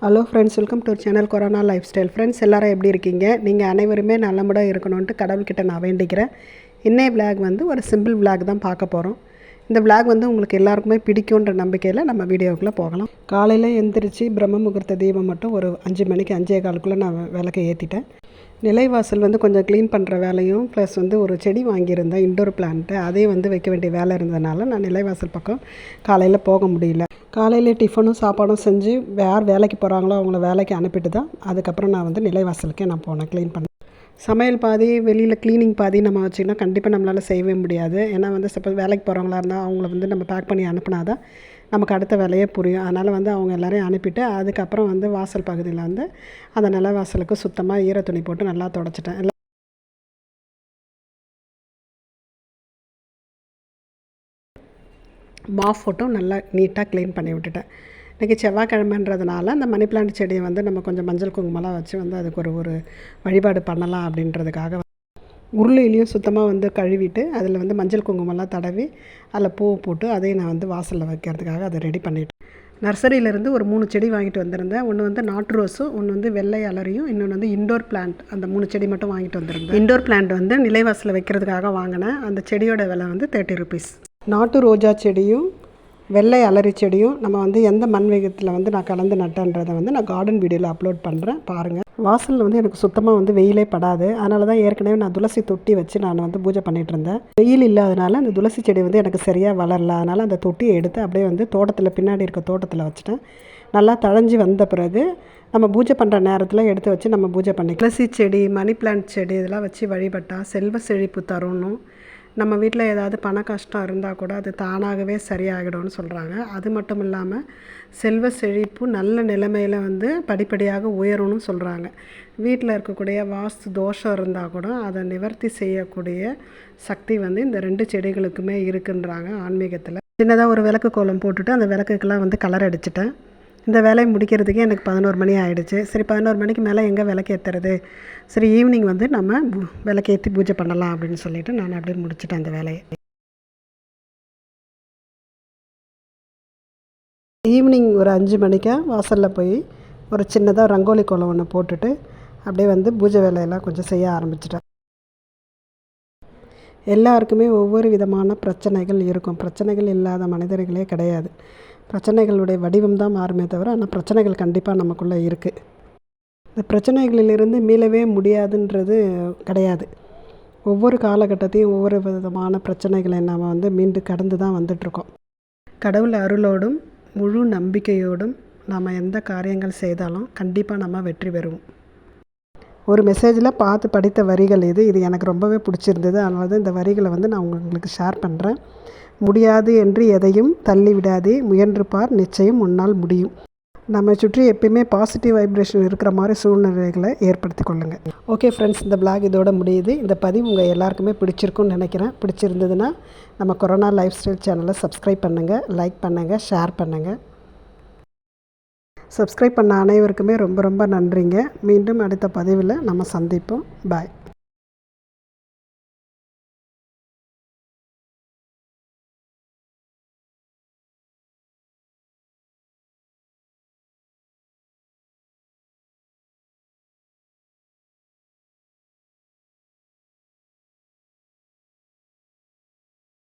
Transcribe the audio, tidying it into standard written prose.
Hello friends, welcome to channel corona life style. Friends, எல்லோரும் எப்படி இருக்கீங்க? நீங்கள் அனைவருமே நல்லமுடாக இருக்கணும்ன்ட்டு கடவுள்கிட்ட நான் வேண்டிக்கிறேன். இன்னைய விளாக் வந்து ஒரு சிம்பிள் விளாக் தான் பார்க்க போகிறோம். இந்த விளாக் வந்து உங்களுக்கு எல்லாருக்குமே பிடிக்குன்ற நம்பிக்கையில் நம்ம வீடியோக்குள்ளே போகலாம். காலையில் எழுந்திரிச்சு பிரம்ம முகூர்த்த தீபம் மட்டும் ஒரு 5 மணிக்கு 5:15 நான் விளக்கை ஏற்றிட்டேன். நிலைவாசல் வந்து கொஞ்சம் க்ளீன் பண்ணுற வேலையும் ப்ளஸ் வந்து ஒரு செடி வாங்கியிருந்தேன், இன்டோர் பிளான்ட்டு. அதையும் வந்து வைக்க வேண்டிய வேலை இருந்ததுனால நான் நிலைவாசல் பக்கம் காலையில் போக முடியல. காலையில் டிஃபனும் சாப்பாடும் செஞ்சு யார் வேலைக்கு போகிறாங்களோ அவங்கள வேலைக்கு அனுப்பிட்டு தான் அதுக்கப்புறம் நான் வந்து நிலைவாசலுக்கே நான் போனேன் க்ளீன் பண்ணேன். சமையல் பாதி, வெளியில் க்ளீனிங் பாதி நம்ம வச்சிங்கன்னா கண்டிப்பாக நம்மளால் செய்யவே முடியாது. ஏன்னா வந்து சப்போஸ் வேலைக்கு போகிறவங்களா இருந்தால் அவங்கள வந்து நம்ம பேக் பண்ணி அனுப்புனா தான் நமக்கு அடுத்த வேலையே புரியும். அதனால் வந்து அவங்க எல்லோரையும் அனுப்பிட்டு அதுக்கப்புறம் வந்து வாசல் பகுதியில் வந்து அந்த நிலைவாசலுக்கு சுத்தமாக ஈர துணி போட்டு நல்லா துடைச்சிட்டேன். மாஃப் போட்டும் நல்லா நீட்டாக க்ளீன் பண்ணி விட்டுட்டேன். இன்றைக்கி செவ்வாய்க்கிழமைன்றதுனால அந்த மணி பிளான்ட் செடியை வந்து நம்ம கொஞ்சம் மஞ்சள் குங்குமம்லாம் வச்சு வந்து அதுக்கு ஒரு வழிபாடு பண்ணலாம் அப்படின்றதுக்காக உருளையிலையும் சுத்தமாக வந்து கழுவிட்டு அதில் வந்து மஞ்சள் குங்குமம்லாம் தடவி அதில் பூ போட்டு அதையும் நான் வந்து வாசலில் வைக்கிறதுக்காக அதை ரெடி பண்ணிவிட்டேன். நர்சரியிலேருந்து ஒரு 3 செடி வாங்கிட்டு வந்திருந்தேன். ஒன்று வந்து நாட்டு ரோஸும், ஒன்று வந்து வெள்ளை அலரியும், இன்னொன்று வந்து இண்டோர் பிளான்ட். அந்த 3 செடி மட்டும் வாங்கிட்டு வந்திருந்தேன். இண்டோர் பிளான்ட் வந்து நிலைவாசலில் வைக்கிறதுக்காக வாங்கினேன். அந்த செடியோட விலை வந்து 30 ருபீஸ். நாட்டு ரோஜா செடியும் வெள்ளை அலரி செடியும் நம்ம வந்து எந்த மண் வேகத்தில் வந்து நான் கலந்து நட்டேன்றதை வந்து நான் கார்டன் வீடியோவில் அப்லோட் பண்ணுறேன், பாருங்கள். வாசலில் வந்து எனக்கு சுத்தமாக வந்து வெயிலே படாது. அதனால தான் ஏற்கனவே நான் துளசி தொட்டி வச்சு நான் வந்து பூஜை பண்ணிகிட்டு இருந்தேன். வெயில் இல்லாதனால அந்த துளசி செடி வந்து எனக்கு சரியாக வளரல. அதனால் அந்த தொட்டியை எடுத்து அப்படியே வந்து தோட்டத்தில் பின்னாடி இருக்க தோட்டத்தில் வச்சுட்டேன். நல்லா தழைஞ்சி வந்த பிறகு நம்ம பூஜை பண்ணுற நேரத்தில் எடுத்து வச்சு நம்ம பூஜை பண்ணி துளசி செடி, மணி பிளான்ட் செடி இதெல்லாம் வச்சு வழிபட்டால் செல்வ செழிப்பு தரணும். நம்ம வீட்டில் ஏதாவது பண கஷ்டம் இருந்தால் கூட அது தானாகவே சரியாகிடும்னு சொல்கிறாங்க. அது மட்டும் இல்லாமல் செல்வ செழிப்பு நல்ல நிலைமையில் வந்து படிப்படியாக உயரும்னு சொல்கிறாங்க. வீட்டில் இருக்கக்கூடிய வாஸ்து தோஷம் இருந்தால் கூட அதை நிவர்த்தி செய்யக்கூடிய சக்தி வந்து இந்த 2 செடிகளுக்குமே இருக்குன்றாங்க ஆன்மீகத்தில். சின்னதாக ஒரு விளக்கு கோலம் போட்டுட்டு அந்த விளக்குக்கெல்லாம் வந்து கலர் அடிச்சிட்டேன். இந்த வேலையை முடிக்கிறதுக்கே எனக்கு 11 மணி ஆகிடுச்சு. சரி, 11 மணிக்கு மேலே எங்கே விளக்கு ஏற்றுறது, சரி ஈவினிங் வந்து நம்ம விளக்கு ஏற்றி பூஜை பண்ணலாம் அப்படின்னு சொல்லிவிட்டு நான் அப்படியே முடிச்சிட்டேன் அந்த வேலையை. ஈவினிங் ஒரு 5 மணிக்கா வாசலில் போய் ஒரு சின்னதாக ரங்கோலி கோலம் ஒன்று போட்டுட்டு அப்படியே வந்து பூஜை வேலையெல்லாம் கொஞ்சம் செய்ய ஆரம்பிச்சிட்டேன். எல்லாருக்குமே ஒவ்வொரு விதமான பிரச்சனைகள் இருக்கும். பிரச்சனைகள் இல்லாத மனிதர்களே கிடையாது. பிரச்சனைகளுடைய வடிவம் தான் மாறுமே தவிர, ஆனால் பிரச்சனைகள் கண்டிப்பாக நமக்குள்ளே இருக்குது. இந்த பிரச்சனைகளிலிருந்து மீளவே முடியாதுன்றது கிடையாது. ஒவ்வொரு காலகட்டத்தையும் ஒவ்வொரு விதமான பிரச்சனைகளை நாம் வந்து மீண்டு கடந்து தான் வந்துட்ருக்கோம். கடவுள் அருளோடும் முழு நம்பிக்கையோடும் நாம் எந்த காரியங்கள் செய்தாலும் கண்டிப்பாக நம்ம வெற்றி பெறுவோம். ஒரு மெசேஜில் பார்த்து படித்த வரிகள் இது எனக்கு ரொம்பவே பிடிச்சிருந்தது. அதனால தான் இந்த வரிகளை வந்து நான் உங்களுக்கு ஷேர் பண்ணுறேன். முடியாது என்று எதையும் தள்ளிவிடாதே, முயன்று பார், நிச்சயம் உன்னால் முடியும். நம்ம சுற்றி எப்பயுமே பாசிட்டிவ் வைப்ரேஷன் இருக்கிற மாதிரி சூழ்நிலைகளை ஏற்படுத்தி கொள்ளுங்கள். ஓகே ஃப்ரெண்ட்ஸ், இந்த பிளாக் இதோட முடியுது. இந்த பதிவு உங்கள் எல்லாருக்குமே பிடிச்சிருக்குன்னு நினைக்கிறேன். பிடிச்சிருந்ததுன்னா நம்ம கொரோனா லைஃப் ஸ்டைல் சேனலை சப்ஸ்கிரைப் பண்ணுங்கள், லைக் பண்ணுங்கள், ஷேர் பண்ணுங்கள். சப்ஸ்கிரைப் பண்ண அனைவருக்குமே ரொம்ப ரொம்ப நன்றிங்க. மீண்டும் அடுத்த பதிவில் நம்ம சந்திப்போம். பாய்.